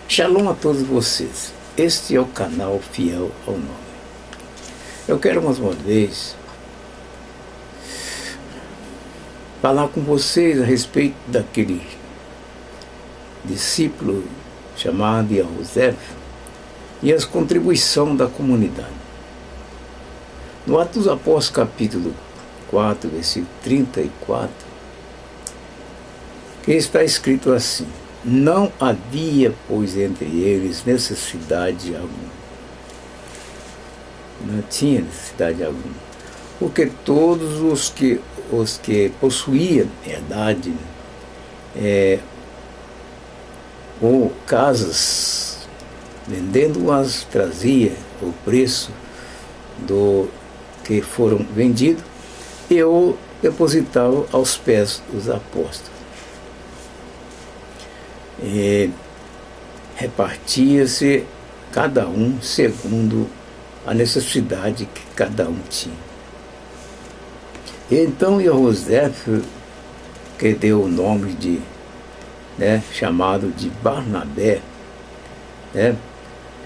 Shalom a todos vocês. Este é o canal Fiel ao Nome. Eu quero mais uma vez falar com vocês a respeito daquele discípulo chamado Yahusef e as contribuições da comunidade. No Atos dos Apóstolos, capítulo 4, versículo 34, que está escrito assim: não havia, pois, entre eles necessidade alguma. Não tinha necessidade alguma. Porque todos os que possuíam herdade, ou casas, vendendo-as, trazia o preço do que foram vendidos e o depositavam aos pés dos apóstolos. Repartia-se cada um segundo a necessidade que cada um tinha. E então Yahusef, que deu o nome de, chamado de Barnabé,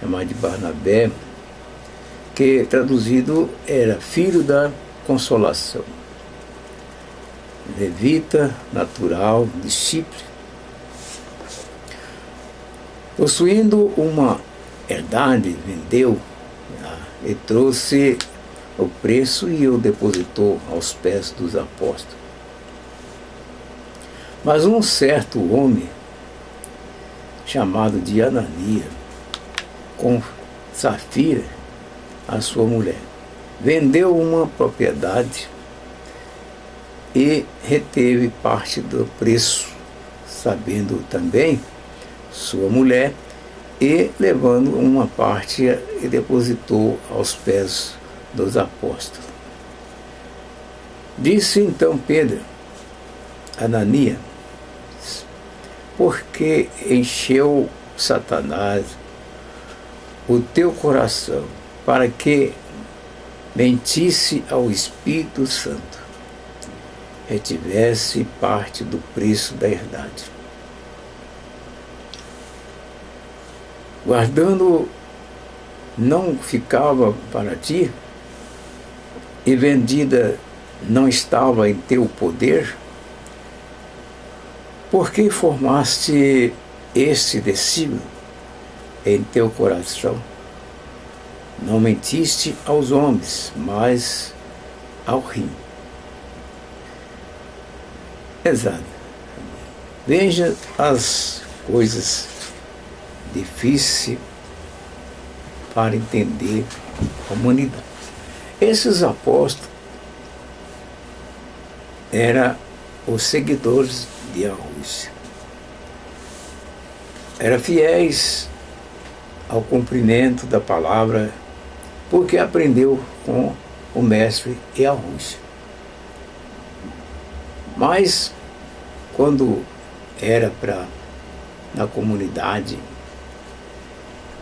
chamado de Barnabé, que traduzido era filho da consolação, levita natural de Chipre, possuindo uma herdade, vendeu e trouxe o preço e o depositou aos pés dos apóstolos. Mas um certo homem, chamado de Ananias, com Safira, a sua mulher, vendeu uma propriedade e reteve parte do preço, sabendo também sua mulher, e levando uma parte e depositou aos pés dos apóstolos. Disse então Pedro: Ananias, porque encheu Satanás o teu coração para que mentisse ao Espírito Santo, retivesse parte do preço da herdade, guardando não ficava para ti, e vendida não estava em teu poder? Por que formaste este desígnio em teu coração? Não mentiste aos homens, mas ao rim. Exato. Veja as coisas difíceis para entender a humanidade. Esses apóstolos eram os seguidores de Yahusef. Eram fiéis ao cumprimento da palavra, porque aprendeu com o mestre Yahusef. Mas, quando era na comunidade,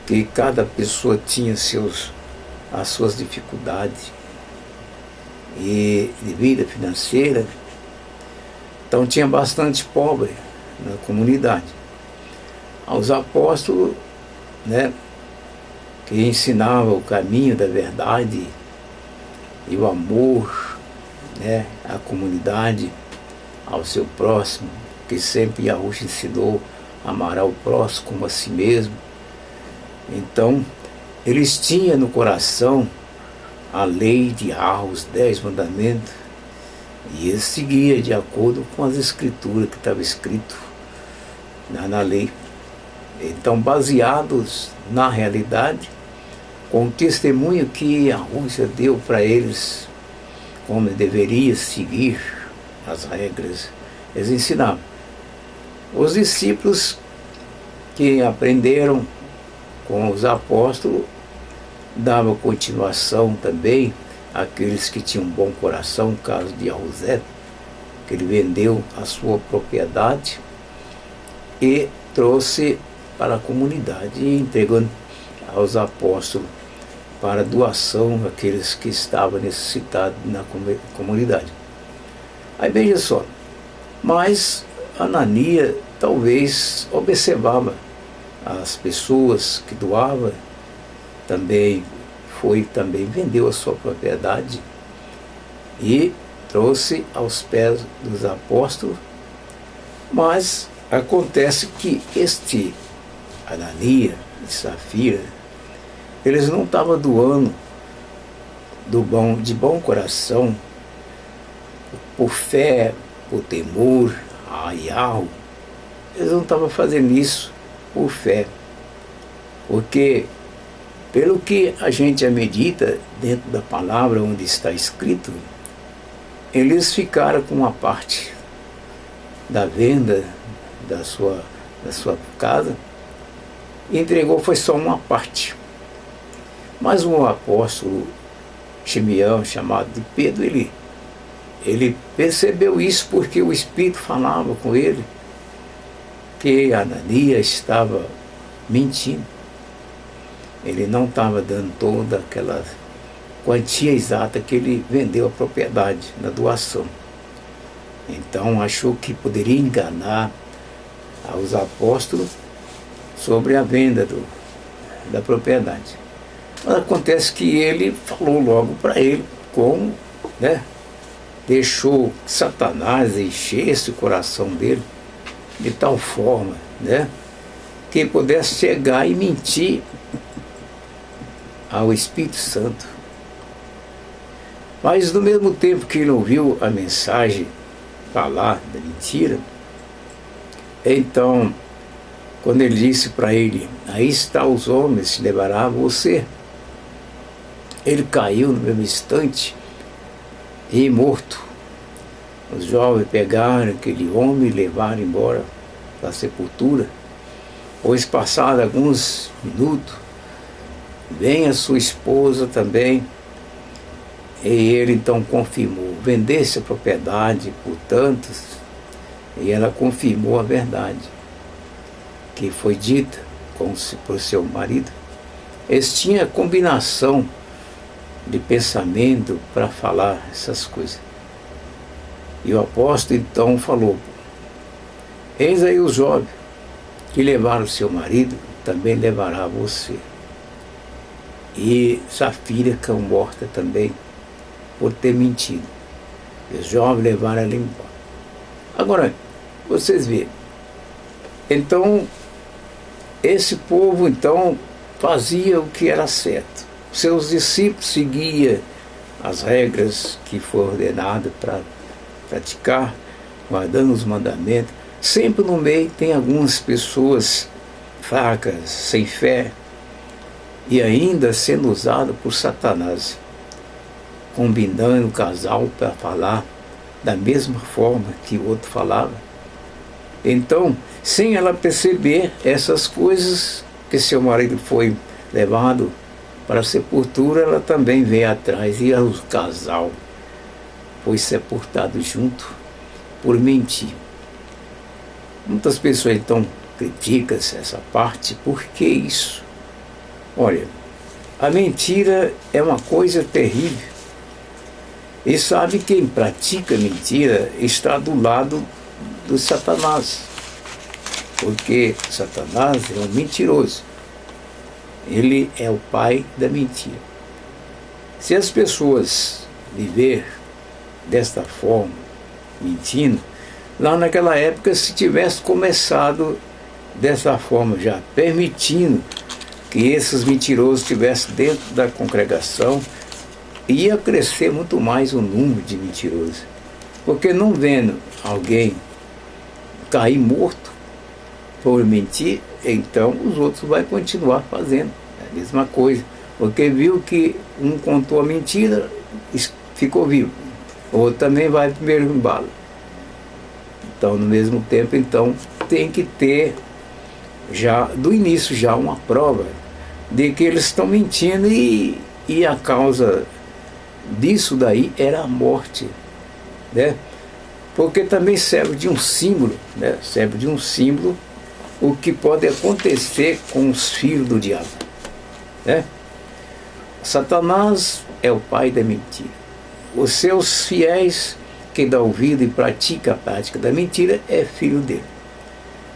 que cada pessoa tinha as suas dificuldades e de vida financeira, então tinha bastante pobre na comunidade. Aos apóstolos, que ensinavam o caminho da verdade e o amor, à comunidade, ao seu próximo, que sempre Yahusef ensinou a amar ao próximo como a si mesmo. Então, eles tinham no coração a lei de os 10 mandamentos, e eles seguiam de acordo com as escrituras que estava escrito na lei. Então, baseados na realidade, com o testemunho que a Rússia deu para eles, como deveria seguir as regras, eles ensinavam. Os discípulos que aprenderam com os apóstolos davam continuação também àqueles que tinham um bom coração, no caso de Yahusef, que ele vendeu a sua propriedade e trouxe para a comunidade, e entregando aos apóstolos para doação àqueles que estavam necessitados na comunidade. Aí veja só, mas Ananias talvez observava as pessoas que doava, também vendeu a sua propriedade e trouxe aos pés dos apóstolos. Mas acontece que este Ananias e Safira, eles não estavam doando de bom coração, por fé, por temor a Yahweh. Eles não estavam fazendo isso por fé, porque pelo que a gente medita dentro da palavra onde está escrito, eles ficaram com uma parte da venda da sua casa e entregou, foi só uma parte. Mas o apóstolo Simeão, chamado de Pedro, ele percebeu isso porque o Espírito falava com ele que Ananias estava mentindo. Ele não estava dando toda aquela quantia exata que ele vendeu a propriedade na doação. Então achou que poderia enganar aos apóstolos sobre a venda da propriedade. Mas acontece que ele falou logo para ele como, deixou que Satanás enchesse o coração dele de tal forma, que ele pudesse chegar e mentir ao Espírito Santo. Mas no mesmo tempo que ele ouviu a mensagem falar da mentira, então, quando ele disse para ele, aí está os homens, se levará a você, ele caiu no mesmo instante e morto. Os jovens pegaram aquele homem e levaram embora para a sepultura. Pois passados alguns minutos, vem a sua esposa também, e ele então confirmou, vendesse a propriedade por tantos, e ela confirmou a verdade que foi dita por seu marido. Eles tinham combinação de pensamento para falar essas coisas. E o apóstolo então falou, eis aí os jovens que levaram seu marido, também levará você. E Safira caiu morta também por ter mentido. E os jovens levaram ela embora. Agora, vocês veem, então esse povo então fazia o que era certo. Seus discípulos seguiam as regras que foram ordenadas para praticar, guardando os mandamentos. Sempre no meio tem algumas pessoas fracas, sem fé, e ainda sendo usado por Satanás, combinando o casal para falar da mesma forma que o outro falava. Então, sem ela perceber essas coisas, que seu marido foi levado para a sepultura, ela também veio atrás e o casal foi sepultado junto por mentir. Muitas pessoas então criticam essa parte. Por que isso? Olha, a mentira é uma coisa terrível. E sabe, quem pratica mentira está do lado do Satanás. Porque Satanás é um mentiroso. Ele é o pai da mentira. Se as pessoas viver desta forma, mentindo, lá naquela época, se tivesse começado dessa forma já, permitindo que esses mentirosos estivessem dentro da congregação, ia crescer muito mais o número de mentirosos. Porque não vendo alguém cair morto por mentir, então os outros vão continuar fazendo a mesma coisa. Porque viu que um contou a mentira, ficou vivo. O outro também vai primeiro embalo. Então, no mesmo tempo, então, tem que ter já, do início, já uma prova de que eles estão mentindo e a causa disso daí era a morte, Porque também serve de um símbolo, Serve de um símbolo o que pode acontecer com os filhos do diabo, Satanás é o pai da mentira. Os seus fiéis, quem dá ouvido e pratica a prática da mentira, é filho dele.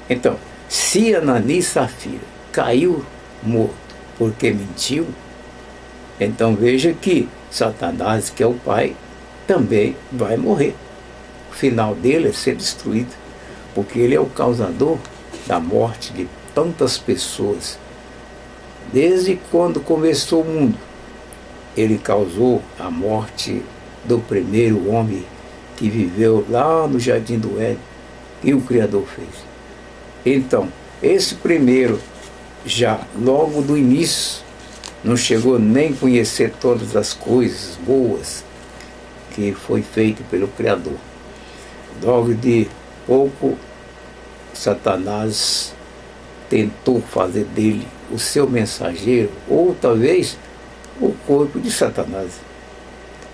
Então, Se Anani e Safira caiu morto porque mentiu, então veja que Satanás, que é o pai, também vai morrer. O final dele é ser destruído, porque ele é o causador da morte de tantas pessoas. Desde quando começou o mundo, ele causou a morte do primeiro homem que viveu lá no Jardim do Éden, e o Criador fez. Então, esse primeiro, já logo do início, não chegou nem a conhecer todas as coisas boas que foi feito pelo Criador. Logo de pouco, Satanás tentou fazer dele o seu mensageiro, ou talvez o corpo de Satanás.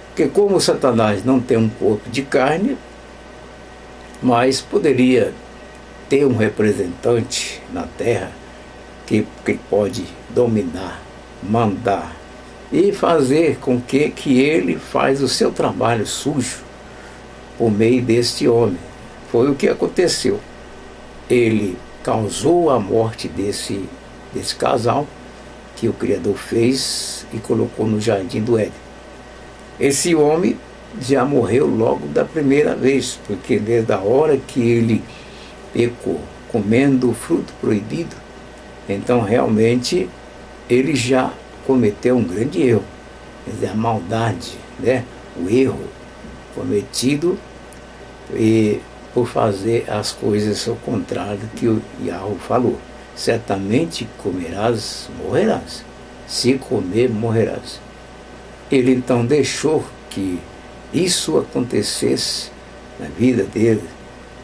Porque como Satanás não tem um corpo de carne, mas poderia ter um representante na terra que pode dominar, mandar e fazer com que ele faz o seu trabalho sujo por meio deste homem. Foi o que aconteceu. Ele causou a morte desse casal que o Criador fez e colocou no Jardim do Éden. Esse homem já morreu logo da primeira vez, porque desde a hora que ele pecou comendo o fruto proibido, então realmente ele já cometeu um grande erro. Quer dizer, a maldade, né? O erro cometido e por fazer as coisas ao contrário que o Yahweh falou. Certamente comerás, morrerás. Se comer, morrerás. Ele então deixou que isso acontecesse na vida dele,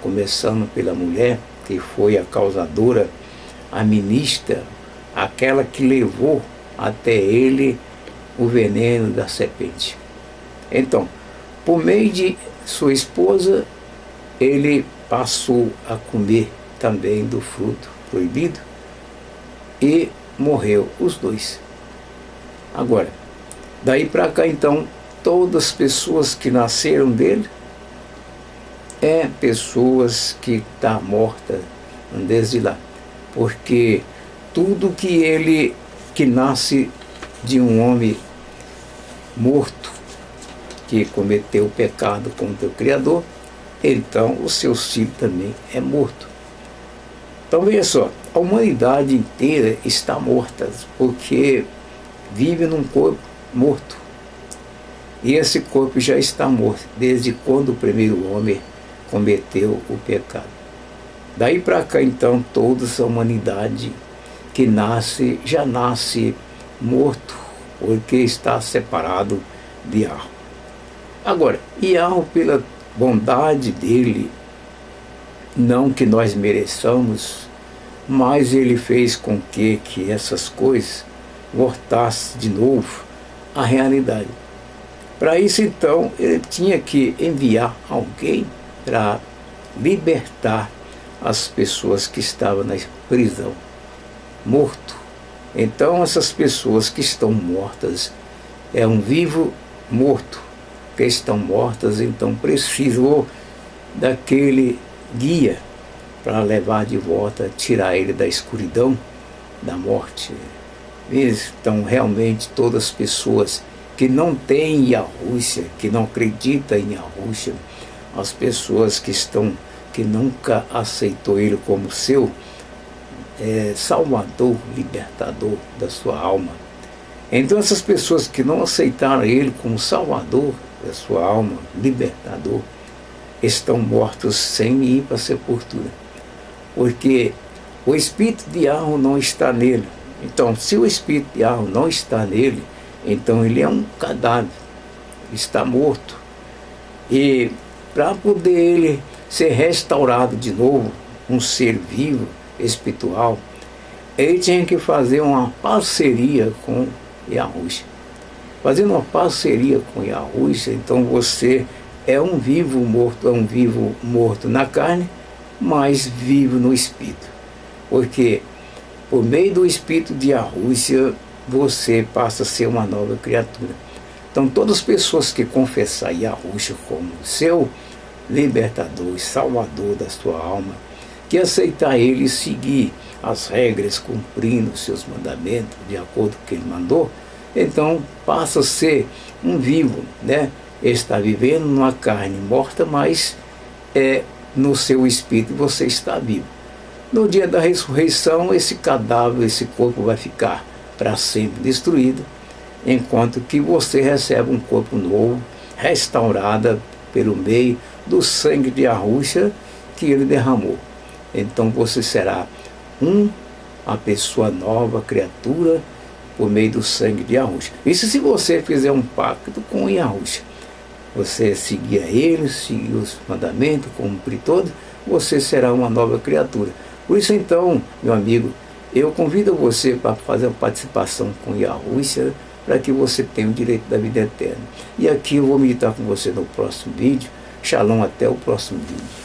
começando pela mulher, que foi a causadora, a ministra, aquela que levou até ele o veneno da serpente. Então, por meio de sua esposa, ele passou a comer também do fruto proibido e morreu os dois. Agora, daí para cá então, todas as pessoas que nasceram dele pessoas que estão mortas desde lá, porque tudo que nasce de um homem morto, que cometeu o pecado contra o Criador, então o seu filho também é morto. Então veja só, a humanidade inteira está morta, porque vive num corpo morto. E esse corpo já está morto, desde quando o primeiro homem cometeu o pecado. Daí para cá então, toda a humanidade que nasce, já nasce morto, porque está separado de Yahweh. Agora, Yahweh, pela bondade dele, não que nós mereçamos, mas ele fez com que essas coisas voltassem de novo à realidade. Para isso, então, ele tinha que enviar alguém para libertar as pessoas que estavam na prisão, morto. Então, essas pessoas que estão mortas, é um vivo morto, que estão mortas, então precisou daquele guia para levar de volta, tirar ele da escuridão, da morte. Então, realmente, todas as pessoas que não têm Yahushua, que não acreditam em Yahushua, as pessoas que nunca aceitou ele como seu Salvador, libertador da sua alma. Então essas pessoas que não aceitaram ele como Salvador da sua alma, libertador, estão mortos sem ir para a sepultura, porque o Espírito de Yahweh não está nele. Então, se o Espírito de Yahweh não está nele, então ele é um cadáver, está morto. E para poder ele ser restaurado de novo, um ser vivo, espiritual, ele tinha que fazer uma parceria com Yahushua. Fazendo uma parceria com Yahushua, então você é um vivo morto na carne, mas vivo no Espírito. Porque por meio do Espírito de Yahushua, você passa a ser uma nova criatura. Então todas as pessoas que confessar Yahushua como seu libertador e salvador da sua alma, que aceitar Ele e seguir as regras, cumprindo os seus mandamentos, de acordo com o que Ele mandou, então passa a ser um vivo, né? Ele está vivendo numa carne morta, mas no seu espírito você está vivo. No dia da ressurreição, esse cadáver, esse corpo vai ficar para sempre destruído, enquanto que você recebe um corpo novo, restaurado pelo meio do sangue de Yahushua que Ele derramou. Então você será uma pessoa nova, criatura, por meio do sangue de Yahushua. Isso se você fizer um pacto com Yahushua. Você seguir a Ele, seguir os mandamentos, cumprir todos, você será uma nova criatura. Por isso então, meu amigo, eu convido você para fazer uma participação com Yahushua, para que você tenha o direito da vida eterna. E aqui eu vou meditar com você no próximo vídeo. Shalom, até o próximo vídeo.